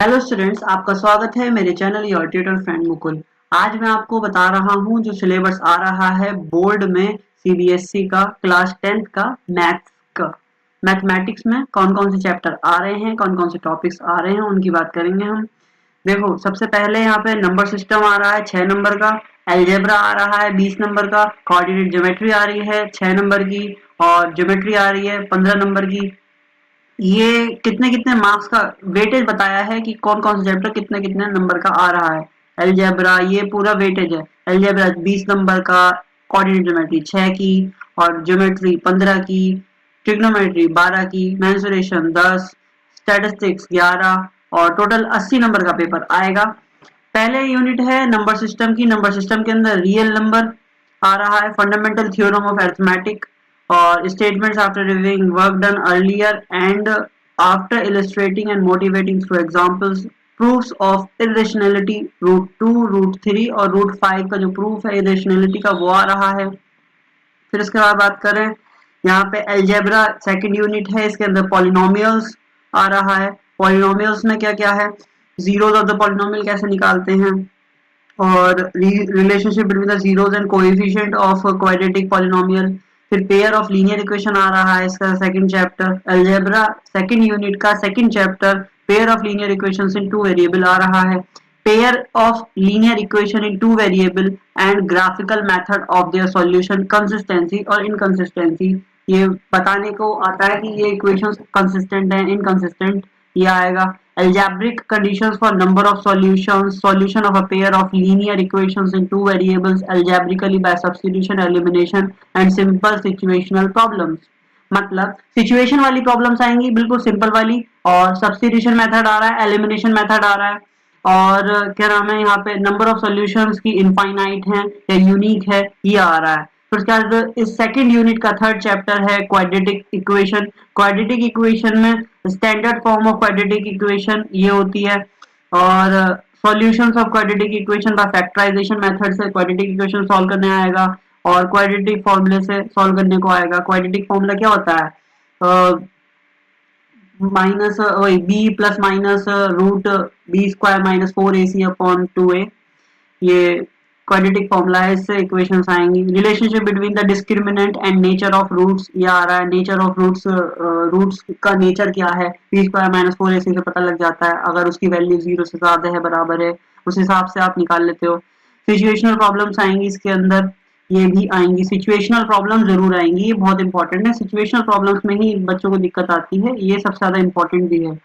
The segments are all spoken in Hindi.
हेलो स्टूडेंट्स, आपका स्वागत है मेरे channel your tutor friend Mukul. आज मैं आपको बता रहा हूं जो सिलेबस आ रहा है बोर्ड में सीबीएसई का क्लास 10th का मैथ्स का। मैथमेटिक्स में कौन कौन से चैप्टर आ रहे हैं, कौन कौन से टॉपिक्स आ रहे हैं, उनकी बात करेंगे हम। देखो, सबसे पहले यहाँ पे नंबर सिस्टम आ रहा है 6 नंबर का, अलजेब्रा आ रहा है 20 नंबर का, कोऑर्डिनेट ज्योमेट्री आ रही है 6 नंबर की, और ज्योमेट्री आ रही है 15 नंबर की। ये कितने कितने मार्क्स का वेटेज बताया है कि कौन कौन सा चैप्टर कितने कितने नंबर का आ रहा है। अलजेब्रा ये पूरा वेटेज है। अलजेब्रा 20 नंबर का, कोऑर्डिनेट ज्योमेट्री 6 की, और ज्योमेट्री 15 की, ट्रिग्नोमेट्री 12 की, मेंसुरेशन 10, स्टैटिस्टिक्स 11, और टोटल 80 नंबर का पेपर आएगा। पहले यूनिट है नंबर सिस्टम की। नंबर सिस्टम के अंदर रियल नंबर आ रहा है, फंडामेंटल थ्योरम ऑफ अरिथमेटिक, और statements after reviewing work done earlier and after illustrating and motivating through examples, proofs of irrationality root 2, root 3 और रूट 5 का जो प्रूफ है इरेशनैलिटी का वो आ रहा है। फिर उसके बाद बात करें, यहाँ पे अलजेब्रा सेकंड यूनिट है, इसके अंदर पॉलिनोमियल्स आ रहा है। पॉलिनोमियल्स में क्या क्या है, जीरोस ऑफ द पॉलिनोमियल कैसे निकालते हैं, और relationship between the zeros and coefficient of quadratic polynomial. फिर पेयर ऑफ लीनियर इक्वेशन आ रहा है, इसका second chapter. Algebra second unit का second chapter pair of linear equations in two variable आ रहा है। Pair of linear equation in two variable and graphical method of their solution, consistency और इनकंसिस्टेंसी, ये बताने को आता है कि ये इक्वेशंस कंसिस्टेंट है इनकंसिस्टेंट, ये आएगा। Algebraic conditions for number of solutions, solution of a pair of linear equations in two variables algebraically by substitution, elimination and simple situational problems। मतलब सिचुएशन वाली प्रॉब्लम्स आएंगी बिल्कुल सिंपल वाली, और सब्स्टिट्यूशन मेथड आ रहा है, एलिमिनेशन मेथड आ रहा है, और क्या नाम है यहाँ पे नंबर ऑफ सॉल्यूशंस की इनफाइनाइट है या यूनिक है, ये आ रहा है। फिर उसके बाद इस सेकंड यूनिट का थर्ड चैप्टर है क्वाड्रेटिक इक्वेशन। क्वाड्रेटिक इक्वेशन में standard form of quadratic equation ये होती है, और सॉल्यूशंस ऑफ क्वाड्रेटिक इक्वेशन का फैक्टराइजेशन मेथड से क्वाड्रेटिक इक्वेशन सॉल्व करने आएगा, और क्वाड्रेटिक फॉर्मूले से सॉल्व करने को आएगा। क्वाड्रेटिक फॉर्मूला क्या होता है, माइनस वही B plus minus root B square minus 4ac upon 2a, ये क्वाड्रेटिक फॉर्मूला है, इससे इक्वेशंस आएंगी। Relationship between the discriminant and nature of roots, ये आ रहा है। नेचर ऑफ रूट्स, रूट्स का नेचर क्या है, बी स्क्वायर माइनस 4ac से पता लग जाता है, अगर उसकी वैल्यू 0 से ज्यादा है बराबर है उस हिसाब से आप निकाल लेते हो। सिचुएशनल प्रॉब्लम्स आएंगी इसके अंदर, ये भी आएंगी। सिचुएशनल प्रॉब्लम जरूर आएंगी, ये बहुत इंपॉर्टेंट है। सिचुएशनल प्रॉब्लम्स में ही बच्चों को दिक्कत आती है, ये सबसे ज्यादा इंपॉर्टेंट भी है।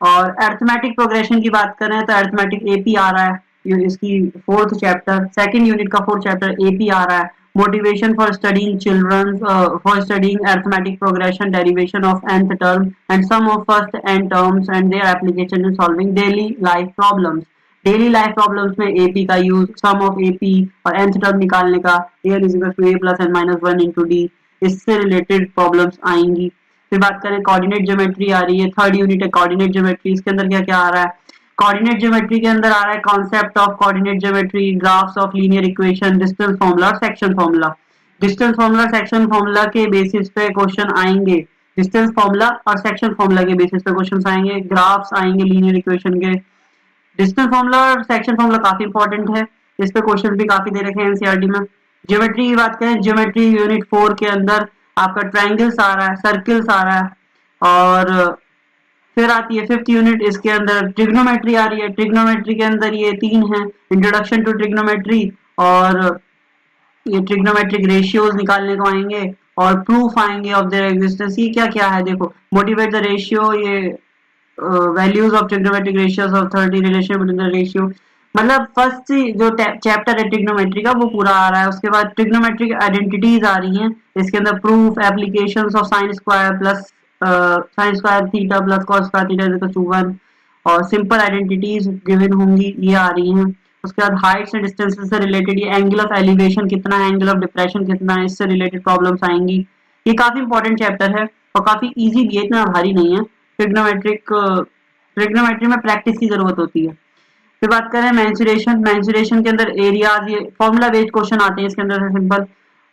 और अरिथमेटिक प्रोग्रेशन की बात करें तो अरिथमेटिक एपी आ रहा है, ये इसकी फोर्थ चैप्टर, सेकंड यूनिट का फोर्थ चैप्टर एपी आ रहा है। Motivation for studying children, for studying arithmetic progression, derivation of nth term and sum of first n terms and their application in solving daily life problems. Daily life problems में एपी का यूज, सम ऑफ एपी और nth टर्म निकालने का, a is equal to a plus n minus 1 into D, इससे रिलेटेड प्रॉब्लम्स आएंगी। फिर बात करें कोऑर्डिनेट ज्योमेट्री आ रही है, थर्ड यूनिट है कोऑर्डिनेट ज्योमेट्री। इसके अंदर क्या क्या आ रहा है, कोऑर्डिनेट ज्योमेट्री के अंदर आ रहा है concept of coordinate geometry, graphs of linear equation, distance formula और section formula. Distance formula section formula के बेसिस पे क्वेश्चन आएंगे, डिस्टेंस फार्मूला और सेक्शन फार्मूला के बेसिस पे क्वेश्चन आएंगे, ग्राफ्स आएंगे लीनियर इक्वेशन के। डिस्टेंस फार्मूला और सेक्शन फार्मूला काफी इंपॉर्टेंट है, इस पे क्वेश्चन भी काफी दे रखे हैं एनसीईआरटी में। ज्योमेट्री की बात करें, ज्योमेट्री यूनिट 4 के अंदर आपका ट्रायंगल्स आ रहा है, सर्किल्स आ रहा है, और फिर आती है फिफ्थ यूनिट, इसके अंदर ट्रिग्नोमेट्री आ रही है। ट्रिग्नोमेट्री के अंदर ये 3 है, इंट्रोडक्शन टू ट्रिग्नोमेट्री, और ये ट्रिग्नोमेट्रिक रेशियोज निकालने को आएंगे, और प्रूफ आएंगे ऑफ देयर एग्जिस्टेंस। ये क्या क्या है देखो, मोटिवेट द रेशियो, ये values of trigonometric ratios of 30, relation between the ratio. मतलब फर्स्ट जो चैप्टर है ट्रिग्नोमेट्री का वो पूरा आ रहा है। उसके बाद ट्रिग्नोमेट्रिक आइडेंटिटीज आ रही हैं, इसके अंदर proof, applications of sine square plus sine square theta plus cos square theta is equal to 1, और सिंपल आइडेंटिटीज गिवन होंगी, ये आ रही हैं। उसके बाद हाइट्स एंड डिस्टेंसेस से रिलेटेड, ये एंगल ऑफ एलिवेशन कितना है, एंगल ऑफ डिप्रेशन कितना है, इससे रिलेटेड प्रॉब्लम्स आएंगी। ये काफी इंपॉर्टेंट चैप्टर है और काफी इजी भी है, इतना भारी नहीं है। ट्रिग्नोमेट्री में प्रैक्टिस की जरूरत होती है। फिर बात करें मेंसुरेशन, मेंसुरेशन के अंदर एरियाज, ये फॉर्मूला बेस्ड क्वेश्चन आते हैं इसके अंदर से सिंपल,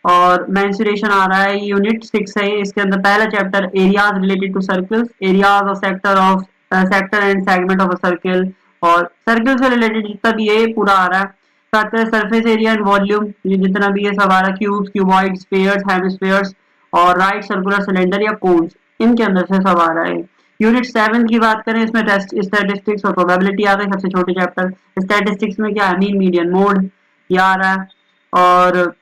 और मेंसुरेशन आ रहा है यूनिट 6 है, इसके अंदर पहला chapter areas related to circles, areas of sector of sector and segment of a circle, और सर्किल से रिलेटेड जितना भी ये पूरा आ रहा है। साथ में सरफेस एरिया एंड वॉल्यूम, ये जितना भी ये सब आ रहा है, क्यूब्स, क्यूबॉइड, स्फीयर्स, हेमिस्फीयर्स और राइट सर्कुलर सिलेंडर या कोन्स, इनके अंदर से सब आ रहा है। यूनिट 7 की बात करें, इसमें टेस्ट स्टैटिस्टिक्स और प्रोबेबिलिटी आ गई, सबसे छोटे चैप्टर। स्टैटिस्टिक्स में क्या है, मीन मीडियन मोड ये आ रहा है, और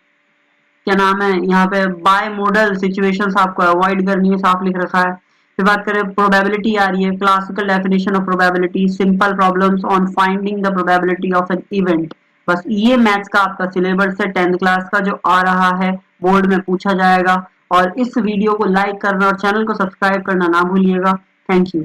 क्या नाम है, यहाँ पे बाय मॉडल सिचुएशंस आपको अवॉइड करनी है, साफ लिख रखा है। फिर बात करें प्रोबेबिलिटी आ रही है, classical definition of probability, simple problems on finding the probability of an event. बस ये मैथ्स का आपका सिलेबस है 10th क्लास का, जो आ रहा है, बोर्ड में पूछा जाएगा। और इस वीडियो को लाइक करना और चैनल को सब्सक्राइब करना ना भूलिएगा। Thank you.